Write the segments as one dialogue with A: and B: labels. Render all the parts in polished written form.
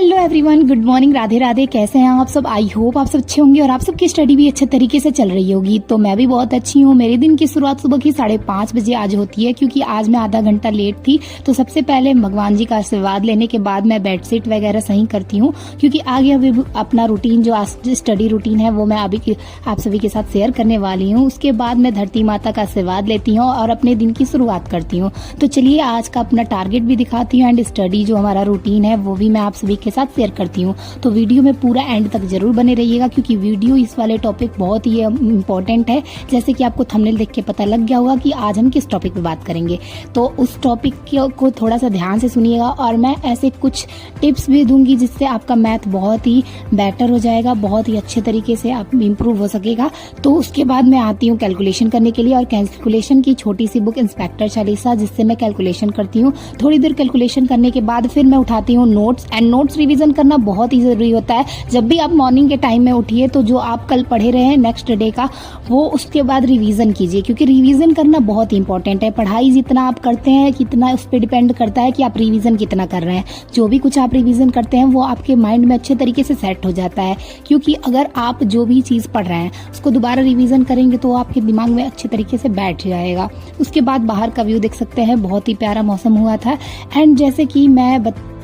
A: Hello everyone, good morning, Radhe Radhe. कैसे हैं आप सब? आई होप आप सब अच्छे होंगे और आप सबकी स्टडी भी अच्छे तरीके से चल रही होगी। तो मैं भी बहुत अच्छी हूँ। मेरे दिन की शुरुआत सुबह की 5:30 बजे आज होती है, क्योंकि आज मैं आधा घंटा लेट थी। तो सबसे पहले भगवान जी का आशीर्वाद लेने के बाद मैं बेडशीट वगैरह सही करती हूँ, क्योंकि आगे अभी अपना रूटीन जो स्टडी रूटीन है वो मैं अभी आप सभी के साथ शेयर करने वाली हूँ। उसके बाद मैं धरती माता का आशीर्वाद लेती हूँ और अपने दिन की शुरुआत करती हूँ। तो चलिए आज का अपना टारगेट भी दिखाती हूँ एंड स्टडी जो हमारा रूटीन है वो भी मैं आप सभी के साथ शेयर करती हूँ। तो वीडियो में पूरा एंड तक जरूर बने रहिएगा, क्योंकि वीडियो इस वाले टॉपिक बहुत ही इम्पोर्टेंट है। जैसे कि आपको थंबनेल देख के पता लग गया होगा कि आज हम किस टॉपिक पे बात करेंगे, तो उस टॉपिक को थोड़ा सा ध्यान से सुनिएगा और मैं ऐसे कुछ टिप्स भी दूंगी जिससे आपका मैथ बहुत ही बेटर हो जाएगा, बहुत ही अच्छे तरीके से आप इम्प्रूव हो सकेगा। तो उसके बाद मैं आती हूँ कैलकुलेशन करने के लिए, और कैलकुलेशन की छोटी सी बुक इंस्पेक्टर चालीसा, जिससे मैं कैलकुलेशन करती हूँ। थोड़ी देर कैलकुलेशन करने के बाद फिर मैं उठाती हूँ नोट्स, एंड नोट्स रिवीजन करना बहुत ही जरूरी होता है। जब भी आप मॉर्निंग के टाइम में उठिए तो जो आप कल पढ़े रहे हैं नेक्स्ट डे का, वो उसके बाद रिवीजन कीजिए, क्योंकि रिवीजन करना बहुत इंपॉर्टेंट है। पढ़ाई जितना आप करते हैं कितना उस पर डिपेंड करता है कि आप रिवीजन कितना कर रहे हैं। जो भी कुछ आप रिवीजन करते हैं वो आपके माइंड में अच्छे तरीके से सेट हो जाता है, क्योंकि अगर आप जो भी चीज़ पढ़ रहे हैं उसको दोबारा रिवीजन करेंगे तो आपके दिमाग में अच्छे तरीके से बैठ जाएगा। उसके बाद बाहर का व्यू देख सकते हैं, बहुत ही प्यारा मौसम हुआ था। एंड जैसे कि मैं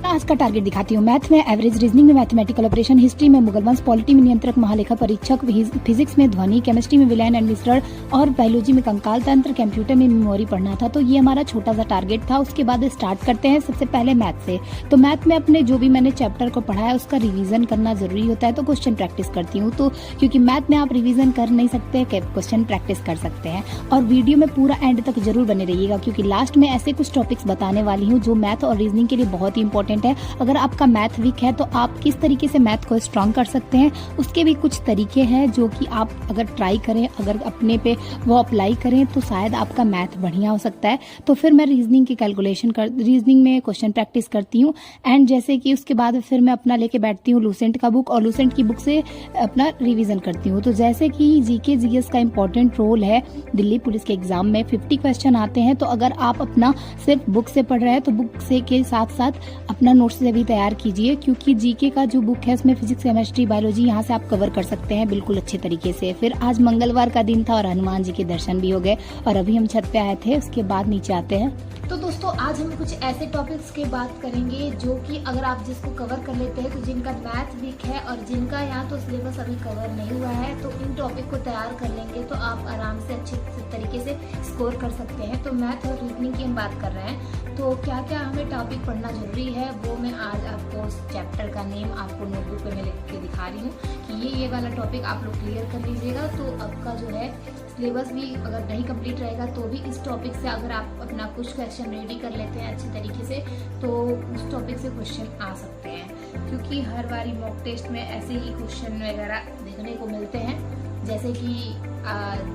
A: आज का टारगेट दिखाती हूँ। मैथ में एवरेज, रीजनिंग में मैथमेटिकल ऑपरेशन, हिस्ट्री में मुगल वंश, पॉलिटी में नियंत्रक महालेखा परीक्षक, फिजिक्स में ध्वनि, केमिस्ट्री में विलयन एंड मिश्रण और बायोलॉजी में कंकाल तंत्र, कंप्यूटर में मेमोरी पढ़ना था। तो ये हमारा छोटा सा टारगेट था। उसके बाद स्टार्ट करते हैं सबसे पहले मैथ से। तो मैथ में अपने जो भी मैंने चैप्टर को पढ़ा है उसका रिवीजन करना जरूरी होता है, तो क्वेश्चन प्रैक्टिस करती हूँ। तो क्योंकि मैथ में आप रिवीजन कर नहीं सकते, क्वेश्चन प्रैक्टिस कर सकते हैं। और वीडियो में पूरा एंड तक जरूर बने रहिएगा, क्योंकि लास्ट में ऐसे कुछ टॉपिक्स बताने वाली हूँ जो मैथ और रीजनिंग के लिए बहुत ही इंपॉर्टेंट है। अगर आपका मैथ वीक है तो आप किस तरीके से मैथ को स्ट्रांग कर सकते हैं, उसके भी कुछ तरीके हैं जो कि आप अगर ट्राई करें, अगर अपने पे वो अप्लाई करें तो शायद आपका मैथ बढ़िया हो सकता है। तो फिर मैं रीजनिंग की रीजनिंग में क्वेश्चन प्रैक्टिस करती हूँ। एंड जैसे कि उसके बाद फिर मैं अपना लेके बैठती हूँ लूसेंट का बुक, और लूसेंट की बुक से अपना रिविजन करती हूँ। तो जैसे कि जीके जीएस का इंपॉर्टेंट रोल है दिल्ली पुलिस के एग्जाम में, 50 क्वेश्चन आते हैं। तो अगर आप अपना सिर्फ बुक से पढ़ रहे हैं तो बुक से के साथ साथ अपना नोट्स से भी तैयार कीजिए, क्योंकि जीके का जो बुक है उसमें फिजिक्स, केमिस्ट्री, बायोलॉजी यहाँ से आप कवर कर सकते हैं बिल्कुल अच्छे तरीके से। फिर आज मंगलवार का दिन था और हनुमान जी के दर्शन भी हो गए, और अभी हम छत पे आए थे। उसके बाद नीचे आते हैं।
B: तो दोस्तों आज हम कुछ ऐसे टॉपिक्स की बात करेंगे जो कि अगर आप जिसको कवर कर लेते हैं, तो जिनका मैथ वीक है और जिनका यहाँ तो सिलेबस अभी कवर नहीं हुआ है, तो इन टॉपिक को तैयार कर लेंगे तो आप आराम से अच्छे तरीके से स्कोर कर सकते हैं। तो मैथ और रीजनिंग की हम बात कर रहे हैं, तो क्या क्या हमें टॉपिक पढ़ना जरूरी है वो मैं आज आपको उस चैप्टर का नेम आपको नोटबुक पे मैं लिख के दिखा रही हूँ कि ये वाला टॉपिक आप लोग क्लियर कर लीजिएगा। तो आपका जो है सिलेबस भी अगर नहीं कंप्लीट रहेगा तो भी इस टॉपिक से अगर आप अपना कुछ क्वेश्चन रेडी कर लेते हैं अच्छे तरीके से, तो उस टॉपिक से क्वेश्चन आ सकते हैं। क्योंकि हर बारी मॉक टेस्ट में ऐसे ही क्वेश्चन वगैरह देखने को मिलते हैं, जैसे कि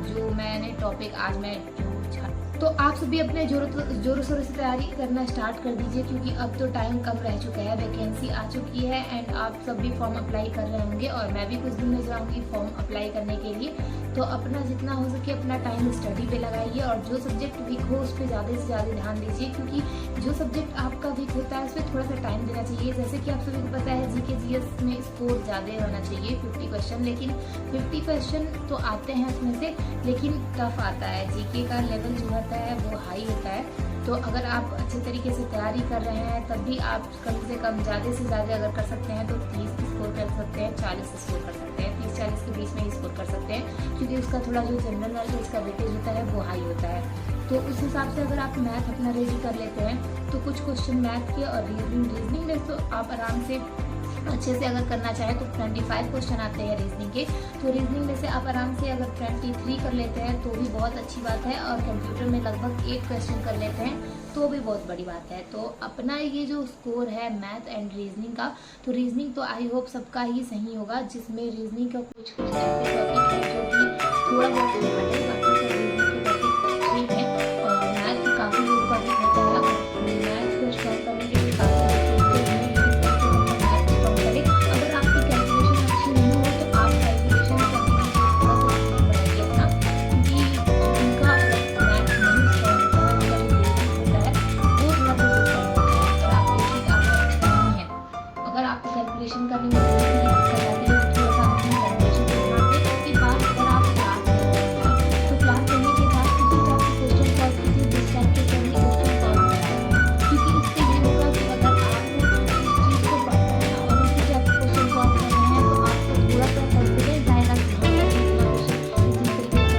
B: जो मैंने टॉपिक आज मैं तो आप सभी अपने जोरों शोरों से तैयारी करना स्टार्ट कर दीजिए, क्योंकि अब तो टाइम कम रह चुका है, वैकेंसी आ चुकी है एंड आप सब भी फॉर्म अप्लाई कर रहे होंगे, और मैं भी कुछ दिन में जाऊंगी फॉर्म अप्लाई करने के लिए। तो अपना जितना हो सके अपना टाइम स्टडी पे लगाइए, और जो सब्जेक्ट वीक हो उस पर ज़्यादा से ज़्यादा ध्यान दीजिए, क्योंकि जो सब्जेक्ट आपका वीक होता है उस पर थोड़ा सा टाइम देना चाहिए। जैसे कि आप सभी को पता है जीके जीएस में स्कोर ज़्यादा होना चाहिए 50 क्वेश्चन, लेकिन 50 क्वेश्चन तो आते हैं उसमें से, लेकिन टफ आता है। जीके का लेवल जो होता है वो हाई होता है। तो अगर आप अच्छे तरीके से तैयारी कर रहे हैं तब भी आप कम से कम ज़्यादा से ज़्यादा अगर कर सकते हैं तो 30 स्कोर कर सकते हैं, 40 स्कोर कर सकते हैं, 30-40 के बीच में ही स्कोर कर सकते हैं, क्योंकि उसका थोड़ा जो जनरल नॉलेज का वेटेज होता है वो हाई होता है। तो उस हिसाब से अगर आप मैथ अपना रेडी कर लेते हैं तो कुछ क्वेश्चन मैथ के और रीजनिंग में तो आप आराम से अच्छे से अगर करना चाहें तो 25 क्वेश्चन आते हैं रीजनिंग के। तो रीजनिंग में से आप आराम से अगर 23 कर लेते हैं तो भी बहुत अच्छी बात है, और कंप्यूटर में लगभग 8 क्वेश्चन कर लेते हैं तो भी बहुत बड़ी बात है। तो अपना ये जो स्कोर है मैथ एंड रीजनिंग का, तो रीजनिंग तो आई होप सबका ही सही होगा, जिसमें रीजनिंग का कुछ ऐसे टॉपिक है जो कि थोड़ा बहुत हार्ड है, बाकी सब रीजनिंग के टॉपिक ठीक है, और मैथ काफ़ी ऊपर होता है। मैथ को स्ट्रॉन्ग करने के लिए काफ़ी अगर आपको कैलकुलेशन करने में दिक्कत आती है तो थोड़ा सा अपनी कैलकुलेशन पे ध्यान दें। उसके बाद अगर आप क्लास लेंगे तो क्लास लेने के बाद उसी टाइप के क्वेश्चन सॉल्व कीजिए जिस टाइप के सर ने क्वेश्चन सॉल्व किया है, क्योंकि इससे ये होगा कि अगर आप इस चीज़ को पढ़ते हैं और उसी टाइप के क्वेश्चन सॉल्व कर रहे हैं तो आपको थोड़ा सा कॉन्फिडेंस आएगा कि हाँ यार इतना क्वेश्चन इसी तरीके से मैं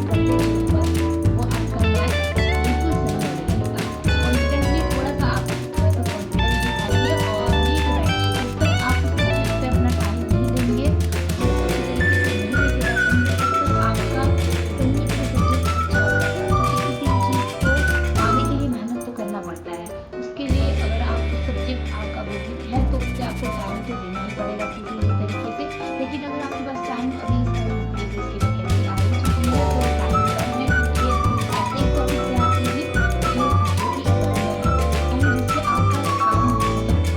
B: पढ़ा है और भी आगे वो आपका मैथ बिल्कुल सही होगा। कॉन्फिडेंटली थोड़ा सा आप थोड़ा सा कॉन्फिडेंस दिखाइए और नीट बैठिए। इस पर आप इस सब्जेक्ट पे अपना टाइम नहीं देंगे, अच्छे तरीके से नहीं लेके बैठेंगे तब तक आपका कहीं से सब्जेक्ट अच्छा हो जाएगा। क्योंकि किसी चीज़ को पाने के लिए मेहनत तो करना पड़ता है। उसके लिए अगर आपको सब्जेक्ट आपका वो है तो उससे आपको टाइम तो देना ही पड़ेगा किसी भी तरीके से। लेकिन अगर आपके पास टाइम अभी इसके वैकेंसी आ ही चुकी है तो टाइम कम है, इसलिए ऐसे ही टॉपिक तैयार कीजिए जो कि एग्जाम में है एंड जिससे आपका काम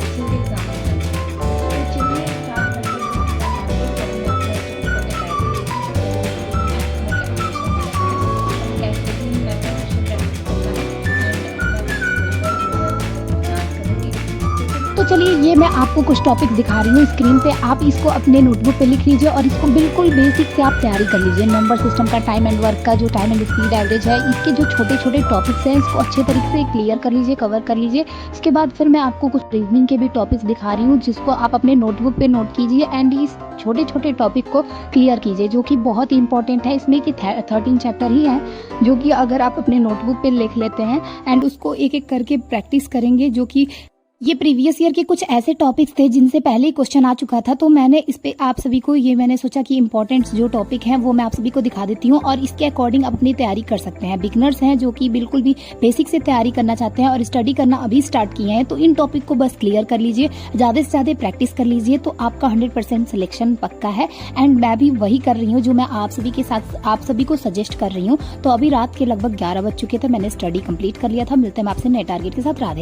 B: अच्छे से एग्जाम में चल जाए। तो चलिए स्टार्ट करते हैं।
A: तो चलिए ये मैं आपको कुछ टॉपिक दिखा रही हूँ स्क्रीन पे, आप इसको अपने नोटबुक पे लिख लीजिए और इसको बिल्कुल बेसिक से आप तैयारी कर लीजिए। नंबर सिस्टम का, टाइम एंड वर्क का, जो टाइम एंड स्पीड एवरेज है, इसके जो छोटे छोटे टॉपिक्स हैं इसको अच्छे तरीके से क्लियर कर लीजिए, कवर कर लीजिए। इसके बाद फिर मैं आपको कुछ रीजनिंग के भी टॉपिक्स दिखा रही हूँ जिसको आप अपने नोटबुक पे नोट कीजिए एंड इस छोटे छोटे टॉपिक को क्लियर कीजिए जो कि बहुत इंपॉर्टेंट है। इसमें कि 13 चैप्टर ही हैं जो कि अगर आप अपने नोटबुक पे लिख लेते हैं एंड उसको एक एक करके प्रैक्टिस करेंगे, जो कि ये प्रीवियस ईयर के कुछ ऐसे टॉपिक्स थे जिनसे पहले ही क्वेश्चन आ चुका था, तो मैंने इस पे आप सभी को ये मैंने सोचा कि इंपॉर्टेंट जो टॉपिक हैं वो मैं आप सभी को दिखा देती हूँ और इसके अकॉर्डिंग आप अपनी तैयारी कर सकते हैं। बिगनर्स हैं जो कि बिल्कुल भी बेसिक से तैयारी करना चाहते हैं और स्टडी करना अभी स्टार्ट किए हैं तो इन टॉपिक को बस क्लियर कर लीजिए, ज़्यादा से ज़्यादा प्रैक्टिस कर लीजिए तो आपका 100% सिलेक्शन पक्का है। एंड मैं भी वही कर रही हूँ जो मैं आप सभी के साथ आप सभी को सजेस्ट कर रही हूँ। तो अभी रात के लगभग 11 बज चुके थे, मैंने स्टडी कंप्लीट कर लिया था। मिलते हैं आपसे नए टारगेट के साथ। राधे।